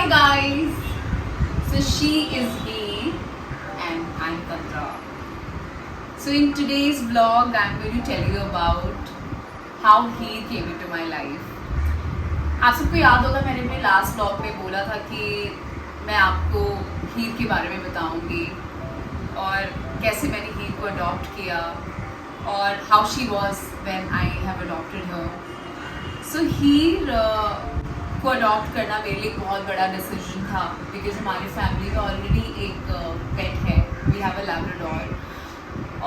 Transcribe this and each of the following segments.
Hi guys! So she is he and I'm Katra. So in today's vlog I'm going to tell you about how he came into my life. आप सबको याद होगा मैंने अपने last vlog में बोला था कि मैं आपको हीर के बारे में बताऊंगी और कैसे मैंने हीर को अडॉप्ट किया और how she was when I have adopted her. So Heer को अडॉप्ट करना मेरे लिए बहुत बड़ा डिसीजन था बिकॉज हमारी फैमिली में ऑलरेडी एक पेट है. वी हैव अ लैब्राडोर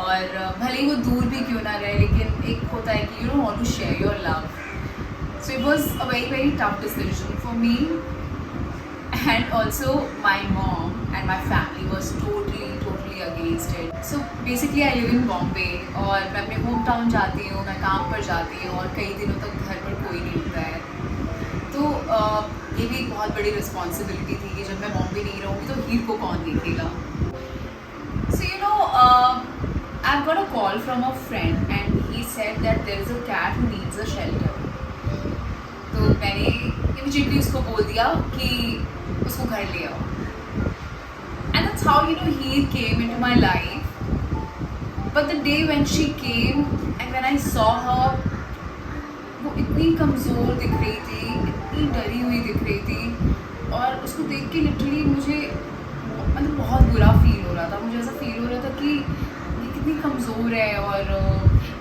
और भले ही वो दूर भी क्यों ना रहे लेकिन एक होता है कि you don't want to share your love. So it was a very tough decision for me, and also my mom and my family was totally against it. So basically I live in Bombay और मैं अपने home town जाती हूँ, मैं काम पर जाती हूँ और कई दिनों तक घर पर कोई नहीं होता है. तो ये भी एक बहुत बड़ी रिस्पॉन्सिबिलिटी थी कि जब मैं बॉम्बे नहीं रहूँगी तो हीर को कौन देखेगा. So you know I've got a call from a friend and he said that there is a cat who needs a shelter. तो मैंने इमीडिएटली उसको बोल दिया कि उसको घर ले आओ. And that's how you know he came into my life. But the day when she came and when I saw her, वो इतनी कमज़ोर दिख रही थी, इतनी डरी हुई दिख रही थी और उसको देख के लिटरली मुझे मतलब बहुत बुरा फील हो रहा था. मुझे ऐसा फील हो रहा था कि ये कितनी कमज़ोर है और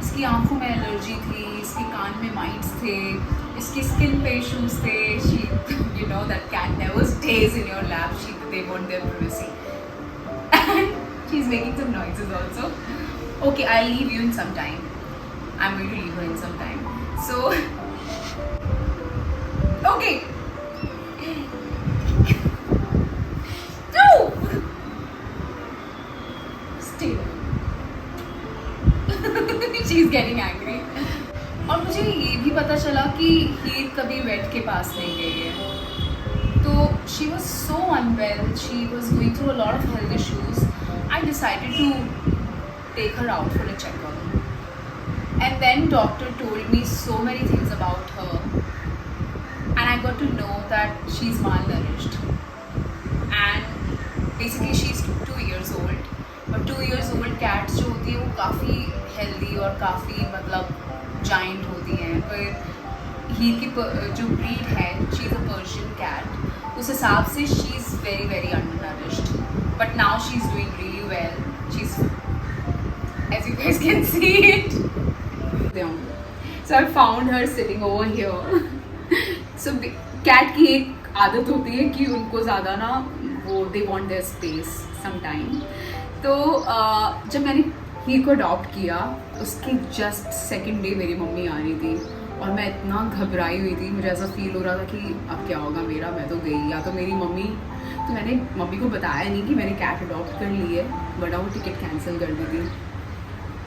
इसकी आंखों में एलर्जी थी, इसके कान में माइट्स थे, इसकी स्किन पे इश्यूज थे. She you know that cat never stays in your lap. She they want their privacy and she is making some noises also. Okay, I leave you in some time. I am going to leave her in some time. So okay, no, stay. She is getting angry. और मुझे ये भी पता चला कि हीर कभी wait के पास नहीं गई है. तो she was so unwell, she was going through a lot of health issues. I decided to take her out for a checkup and then doctor told me so many things about her and I got to know that she is malnourished and basically she is 2 years old. और 2 years old cats जो होती है वो काफ़ी healthy और काफ़ी मतलब giant होती हैं. पर हीर की जो ब्रीड है, she is a Persian cat, उस हिसाब से she is very undernourished. But now she is doing really well. She is, as you guys can see it. So I found her sitting over here. So cat की एक आदत होती है कि उनको ज़्यादा ना वो they want their space some time. तो जब मैंने हीर को अडॉप्ट किया उसके जस्ट सेकंड डे मेरी मम्मी आ रही थी और मैं इतना घबराई हुई थी. मुझे ऐसा फील हो रहा था कि अब क्या होगा मेरा, मैं तो गई या तो मेरी मम्मी. तो मैंने मम्मी को बताया नहीं कि मैंने कैट अडॉप्ट कर ली है, बट वो टिकट कैंसिल कर दी थी.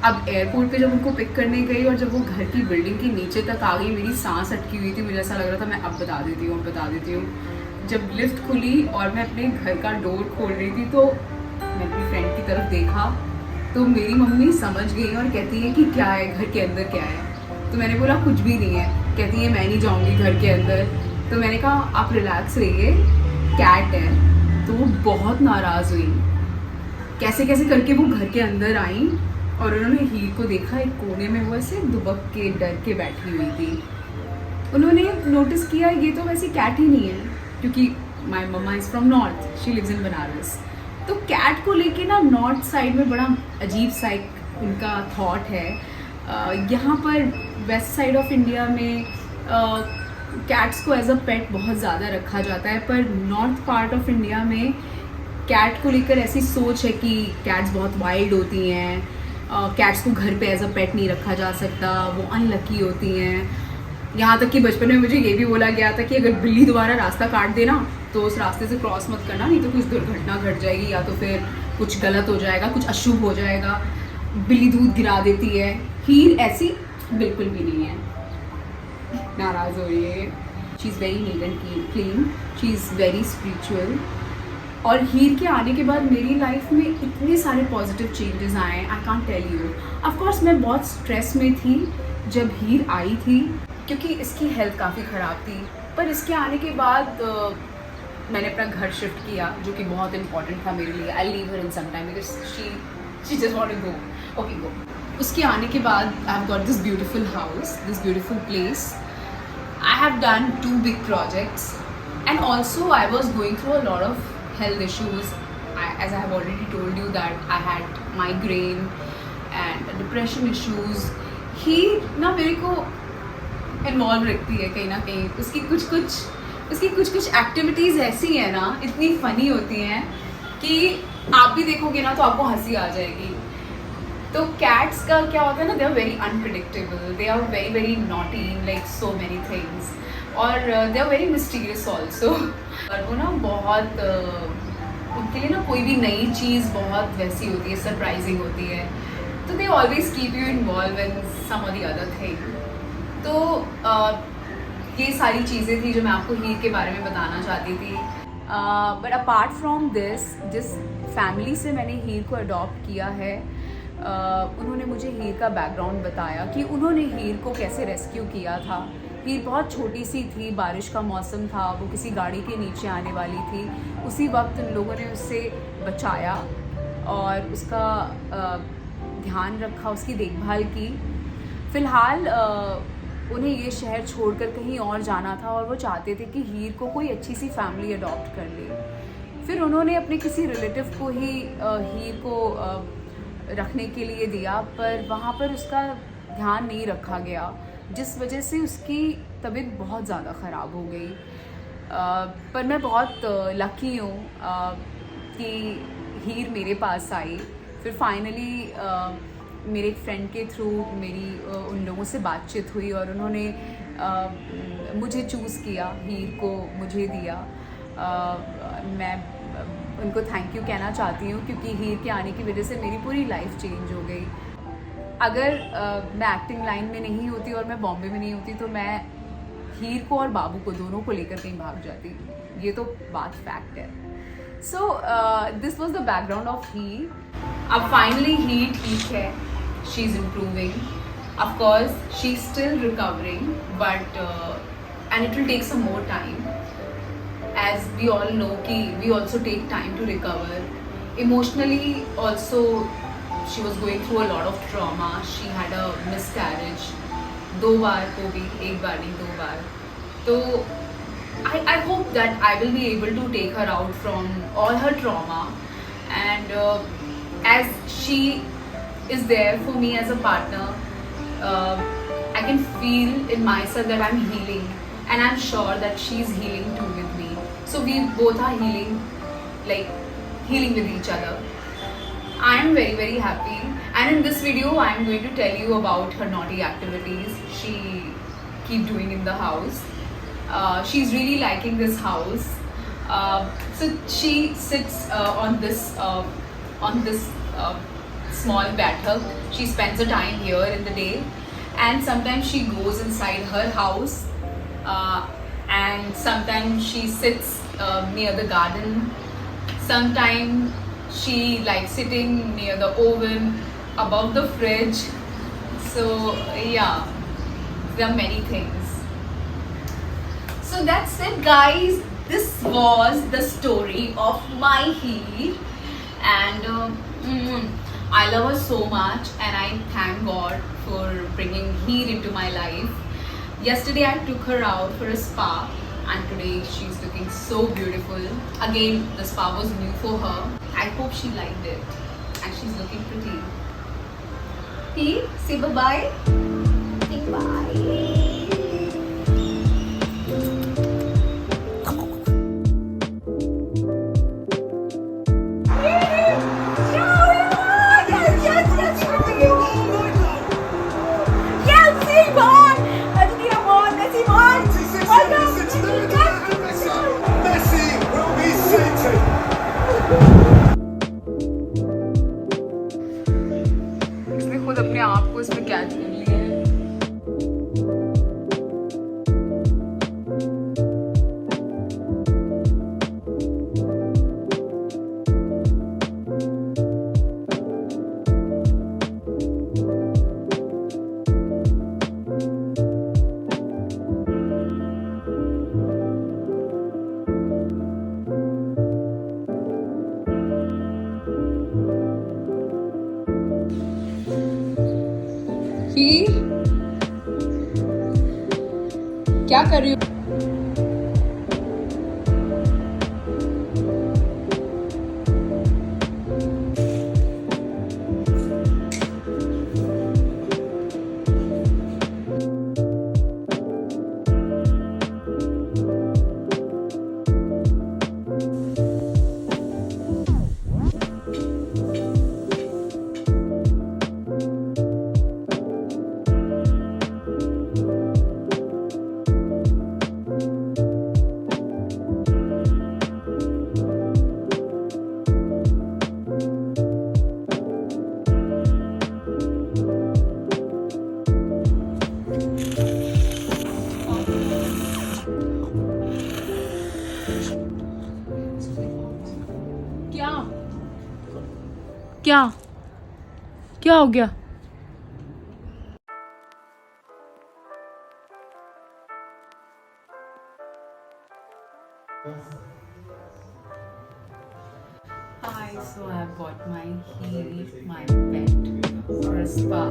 अब एयरपोर्ट पे जब उनको पिक करने गई और जब वो घर की बिल्डिंग के नीचे तक आ गई, मेरी सांस अटकी हुई थी. मुझे ऐसा लग रहा था मैं अब बता देती हूँ. जब लिफ्ट खुली और मैं अपने घर का डोर खोल रही थी तो मैं अपनी फ्रेंड की तरफ देखा तो मेरी मम्मी समझ गई और कहती है कि क्या है घर के अंदर, क्या है. तो मैंने बोला कुछ भी नहीं है. कहती है मैं नहीं जाऊंगी घर के अंदर. तो मैंने कहा आप रिलैक्स रहिए, कैट है. तो वो बहुत नाराज़ हुई. कैसे कैसे करके वो घर के अंदर आई और उन्होंने हीर को देखा एक कोने में वो ऐसे दुबक के डर के बैठी हुई थी. उन्होंने नोटिस किया ये तो वैसे कैट ही नहीं है क्योंकि my mamma is from north, she lives in Banaras. तो कैट को लेके ना नॉर्थ साइड में बड़ा अजीब सा एक उनका थॉट है. यहाँ पर वेस्ट साइड ऑफ इंडिया में कैट्स को एज अ पेट बहुत ज़्यादा रखा जाता है, पर नॉर्थ पार्ट ऑफ इंडिया में कैट को लेकर ऐसी सोच है कि कैट्स बहुत वाइल्ड होती हैं, कैट्स को घर पे एज अ पेट नहीं रखा जा सकता, वो अनलकी होती हैं. यहाँ तक कि बचपन में मुझे ये भी बोला गया था कि अगर बिल्ली दोबारा रास्ता काट देना तो उस रास्ते से क्रॉस मत करना, नहीं तो कुछ दुर्घटना घट जाएगी या तो फिर कुछ गलत हो जाएगा, कुछ अशुभ हो जाएगा, बिल्ली दूध गिरा देती है. हीर ऐसी बिल्कुल भी नहीं है. नाराज़ हो रही है. She is very neat and clean, she is very spiritual. और हीर के आने के बाद मेरी लाइफ में इतने सारे पॉजिटिव चेंजेस आए, I can't tell you. Of course मैं बहुत स्ट्रेस में थी जब हीर आई थी क्योंकि इसकी हेल्थ काफ़ी ख़राब थी, पर इसके आने के बाद मैंने अपना घर शिफ्ट किया, जो कि बहुत इंपॉर्टेंट था मेरे लिए. I leave her in some time because she just want to go. Okay go. उसके आने के बाद I have got this beautiful house, this beautiful place. I have done 2 big projects and also I was going through a lot of health issues. As I have already told you that I had migraine and depression issues. ही ना मेरे को involve रखती है कहीं ना कहीं. उसकी कुछ एक्टिविटीज़ ऐसी हैं ना, इतनी फ़नी होती हैं कि आप भी देखोगे ना तो आपको हंसी आ जाएगी. तो कैट्स का क्या होता है ना, they are very unpredictable, they are very very naughty in like so many things, और they are very mysterious also. और वो ना बहुत उनके लिए ना कोई भी नई चीज़ बहुत वैसी होती है, सरप्राइजिंग होती है. तो they always keep you involve in some और द अदर थिंग. तो ये सारी चीज़ें थी जो मैं आपको हीर के बारे में बताना चाहती थी. बट अपार्ट फ्रॉम दिस, जिस फैमिली से मैंने हीर को अडॉप्ट किया है, उन्होंने मुझे हीर का बैकग्राउंड बताया कि उन्होंने हीर को कैसे रेस्क्यू किया था. हीर बहुत छोटी सी थी, बारिश का मौसम था, वो किसी गाड़ी के नीचे आने वाली थी. उसी वक्त उन लोगों ने उससे बचाया और उसका ध्यान रखा, उसकी देखभाल की. फ़िलहाल उन्हें ये शहर छोड़कर कहीं और जाना था और वो चाहते थे कि हीर को कोई अच्छी सी फैमिली अडॉप्ट कर ले. फिर उन्होंने अपने किसी रिलेटिव को ही हीर को रखने के लिए दिया, पर वहाँ पर उसका ध्यान नहीं रखा गया, जिस वजह से उसकी तबीयत बहुत ज़्यादा ख़राब हो गई. पर मैं बहुत लकी हूँ कि हीर मेरे पास आई. फिर फाइनली मेरे एक फ्रेंड के थ्रू मेरी उन लोगों से बातचीत हुई और उन्होंने मुझे चूज़ किया, हीर को मुझे दिया. मैं उनको थैंक यू कहना चाहती हूँ क्योंकि हीर के आने की वजह से मेरी पूरी लाइफ चेंज हो गई. अगर मैं एक्टिंग लाइन में नहीं होती और मैं बॉम्बे में नहीं होती तो मैं हीर को और बाबू को दोनों को लेकर कहीं भाग जाती. ये तो बात फैक्ट है. So this was the background of Heer. अब फाइनली हीर ठीक है, she is improving. Of course she is still recovering but and it will take some more time. As we all know कि we also take time to recover. Emotionally also she was going through a lot of trauma. She had a miscarriage 2 बार को भी, 1 बार नहीं 2 बार. तो I hope that I will be able to take her out from all her trauma and as she is there for me as a partner, I can feel in myself that I'm healing and I'm sure that she's healing too with me. So we both are healing, like healing with each other. I am very very happy and in this video I am going to tell you about her naughty activities she keep doing in the house. She's really liking this house. So she sits on this small bathtub. She spends her time here in the day and sometimes she goes inside her house and sometimes she sits near the garden. Sometimes she likes sitting near the oven, above the fridge. So yeah, there are many things. So that's it guys. This was the story of my Heer and I love her so much and I thank God for bringing Heer into my life. Yesterday I took her out for a spa and today she's looking so beautiful. Again, the spa was new for her. I hope she liked it and she's looking pretty. Heer, say bye-bye. Say bye. इसने खुद अपने आप को इसमें कैद कर लिया है. वीर क्या कर रही हो? क्या क्या क्या हो गया? Hi, so I bought my heel, my pet, for a spa.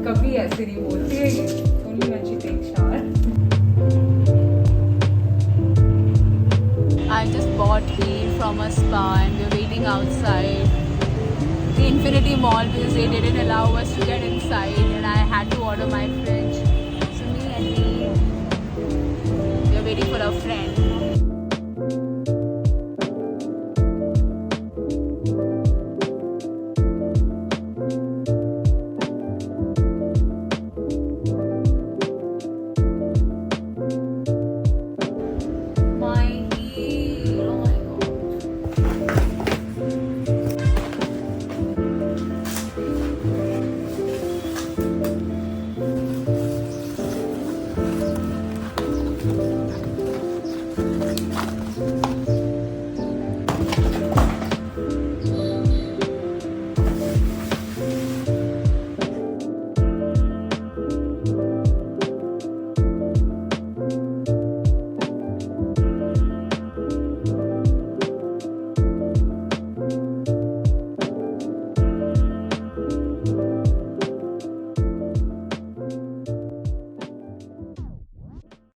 कभी ऐसे नहीं बोलती है ये, only when she takes shower. I just bought heel from a spa and we're waiting outside the Infinity Mall because they didn't allow us to get inside and I had to order my fridge. So me and Lee, we're waiting for a friend.